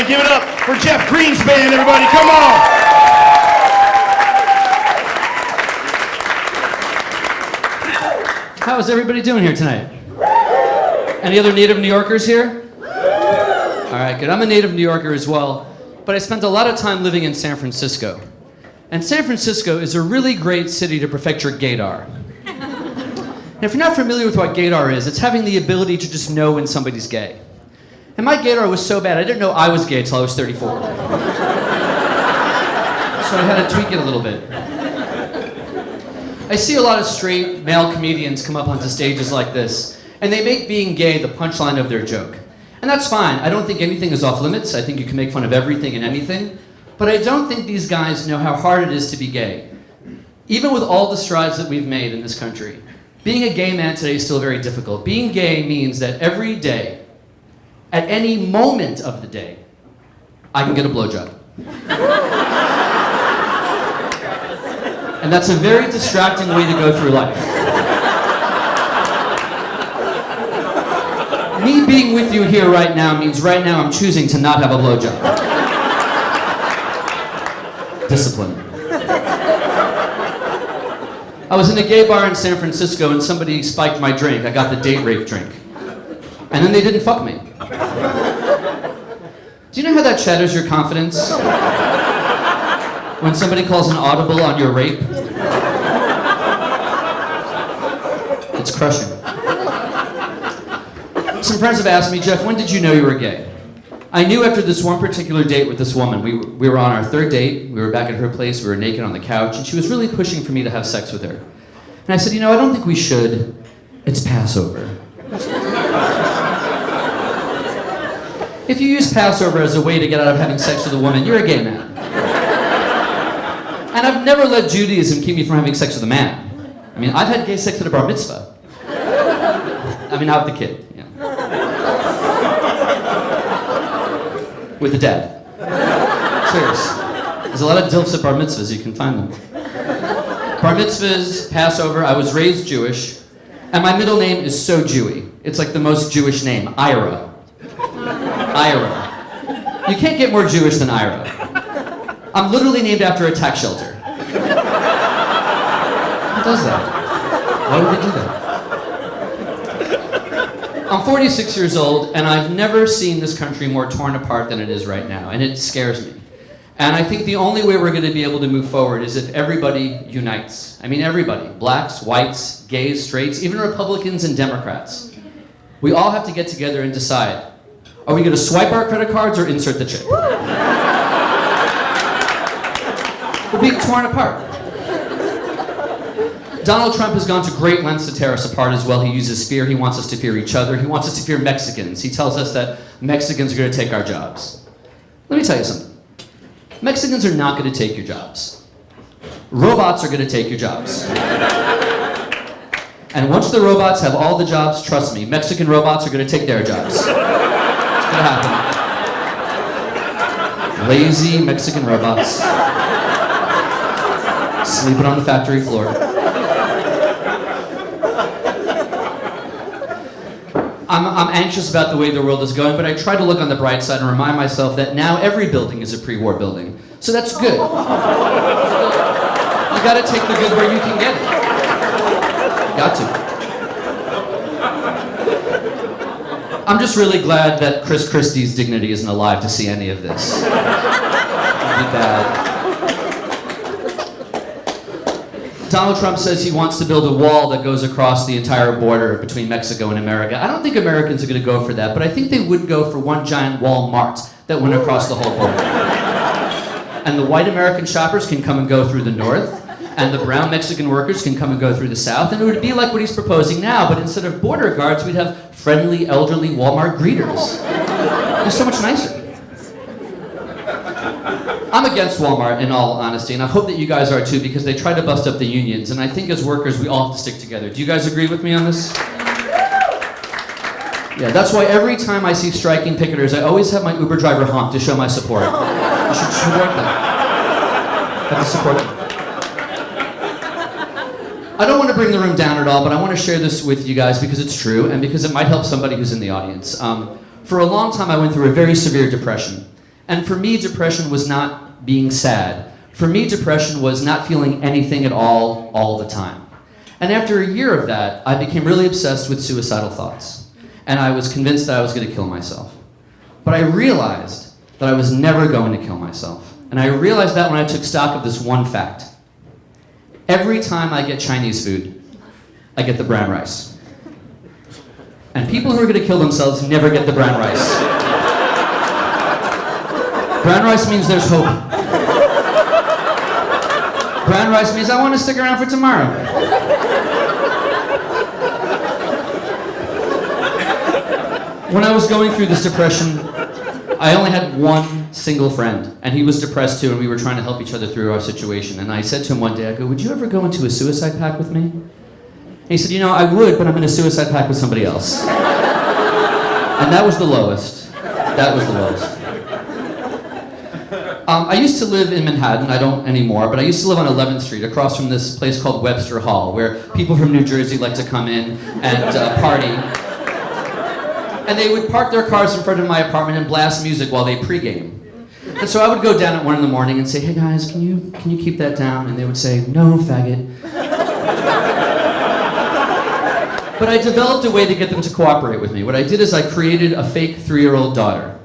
man. Give it up for Jeff Greenspan, everybody. Come on. How is everybody doing here tonight? Any other native New Yorkers here? All right, good. I'm a native New Yorker as well, but I spent a lot of time living in San Francisco. And San Francisco is a really great city to perfect your gaydar. And if you're not familiar with what gaydar is, it's having the ability to just know when somebody's gay. And my gaydar was so bad, I didn't know I was gay until I was 34. So I had to tweak it a little bit. I see a lot of straight male comedians come up onto stages like this, and they make being gay the punchline of their joke. And that's fine. I don't think anything is off limits. I think you can make fun of everything and anything. But I don't think these guys know how hard it is to be gay. Even with all the strides that we've made in this country, being a gay man today is still very difficult. Being gay means that every day, at any moment of the day, I can get a blowjob. And that's a very distracting way to go through life. Me being with you here right now means right now I'm choosing to not have a blowjob. Discipline. I was in a gay bar in San Francisco and somebody spiked my drink. I got the date rape drink. And then they didn't fuck me. Do you know how that shatters your confidence? When somebody calls an audible on your rape? It's crushing. Some friends have asked me, Jeff, when did you know you were gay? I knew after this one particular date with this woman. We were on our third date. We were back at her place. We were naked on the couch. And she was really pushing for me to have sex with her. And I said, you know, I don't think we should. It's Passover. If you use Passover as a way to get out of having sex with a woman, you're a gay man. And I've never let Judaism keep me from having sex with a man. I mean, I've had gay sex at a bar mitzvah. I mean, not with the kid. Yeah. With the dad. Serious. There's a lot of dilfs at bar mitzvahs. You can find them. Bar mitzvahs, Passover. I was raised Jewish. And my middle name is so Jewy. It's like the most Jewish name. Ira. Ira. You can't get more Jewish than Ira. I'm literally named after a tax shelter. Who does that? Why would they do that? I'm 46 years old, and I've never seen this country more torn apart than it is right now, and it scares me. And I think the only way we're going to be able to move forward is if everybody unites. I mean, everybody. Blacks, whites, gays, straights, even Republicans and Democrats. We all have to get together and decide, are we going to swipe our credit cards or insert the chip? We're being torn apart. Donald Trump has gone to great lengths to tear us apart as well. He uses fear. He wants us to fear each other. He wants us to fear Mexicans. He tells us that Mexicans are going to take our jobs. Let me tell you something. Mexicans are not going to take your jobs. Robots are going to take your jobs. And once the robots have all the jobs, trust me, Mexican robots are going to take their jobs. It's going to happen. Lazy Mexican robots. Sleeping on the factory floor. I'm anxious about the way the world is going, but I try to look on the bright side and remind myself that now every building is a pre-war building. So that's good. You gotta take the good where you can get it. You got to. I'm just really glad that Chris Christie's dignity isn't alive to see any of this. It'd be bad. Donald Trump says he wants to build a wall that goes across the entire border between Mexico and America. I don't think Americans are going to go for that, but I think they would go for one giant Walmart that went across the whole border. And the white American shoppers can come and go through the north, and the brown Mexican workers can come and go through the south, and it would be like what he's proposing now, but instead of border guards, we'd have friendly, elderly Walmart greeters. They're so much nicer. I'm against Walmart in all honesty, and I hope that you guys are too, because they try to bust up the unions, and I think as workers we all have to stick together. Do you guys agree with me on this? Yeah, that's why every time I see striking picketers, I always have my Uber driver honk to show my support. You should support them. Have to support them. I don't want to bring the room down at all, but I want to share this with you guys because it's true, and because it might help somebody who's in the audience. For a long time I went through a very severe depression. And for me, depression was not being sad. For me, depression was not feeling anything at all the time. And after a year of that, I became really obsessed with suicidal thoughts. And I was convinced that I was going to kill myself. But I realized that I was never going to kill myself. And I realized that when I took stock of this one fact. Every time I get Chinese food, I get the brown rice. And people who are going to kill themselves never get the brown rice. Brown rice means there's hope. Brown rice means I want to stick around for tomorrow. When I was going through this depression, I only had one single friend, and he was depressed too, and we were trying to help each other through our situation. And I said to him one day, I go, would you ever go into a suicide pact with me? And he said, you know, I would, but I'm in a suicide pact with somebody else. And that was the lowest. That was the lowest. I used to live in Manhattan, I don't anymore, but I used to live on 11th Street across from this place called Webster Hall, where people from New Jersey like to come in and party. And they would park their cars in front of my apartment and blast music while they pregame. And so I would go down at 1 in the morning and say, hey guys, can you keep that down? And they would say, no, faggot. But I developed a way to get them to cooperate with me. What I did is I created a fake 3-year-old daughter.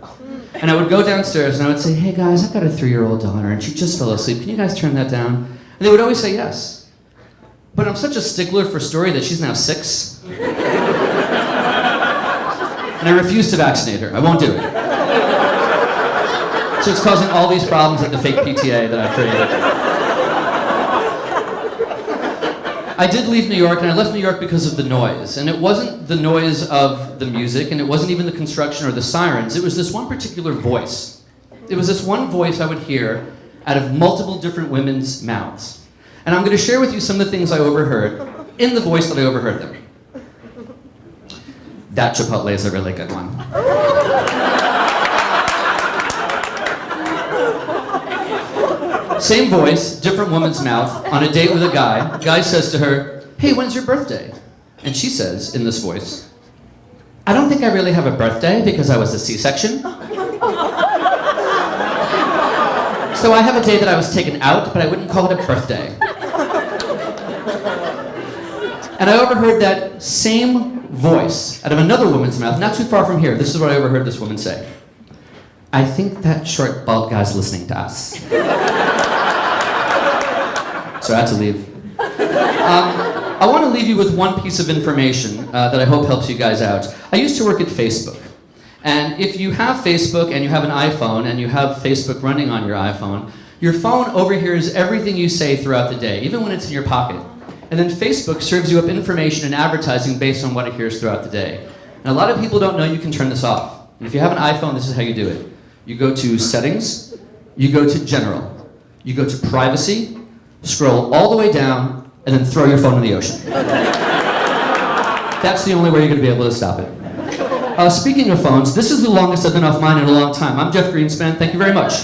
And I would go downstairs and I would say, hey guys, I've got a 3-year-old daughter and she just fell asleep. Can you guys turn that down? And they would always say yes. But I'm such a stickler for story that she's now 6. And I refuse to vaccinate her. I won't do it. So it's causing all these problems at the fake PTA that I've created. I did leave New York, and I left New York because of the noise. And it wasn't the noise of the music, and it wasn't even the construction or the sirens. It was this one particular voice. It was this one voice I would hear out of multiple different women's mouths. And I'm going to share with you some of the things I overheard in the voice that I overheard them. That Chipotle is a really good one. Same voice, different woman's mouth, on a date with a guy. Guy says to her, hey, when's your birthday? And she says, in this voice, I don't think I really have a birthday because I was a C-section. So I have a day that I was taken out, but I wouldn't call it a birthday. And I overheard that same voice out of another woman's mouth, not too far from here. This is what I overheard this woman say. I think that short, bald guy's listening to us. So I had to leave. I want to leave you with one piece of information that I hope helps you guys out. I used to work at Facebook. And if you have Facebook and you have an iPhone and you have Facebook running on your phone overhears everything you say throughout the day, even when it's in your pocket. And then Facebook serves you up information and advertising based on what it hears throughout the day. And a lot of people don't know you can turn this off. And if you have an iPhone, this is how you do it. You go to Settings, you go to General, you go to Privacy, scroll all the way down, and then throw your phone in the ocean. That's the only way you're going to be able to stop it. Speaking of phones, this is the longest I've been off mine in a long time. I'm Jeff Greenspan. Thank you very much.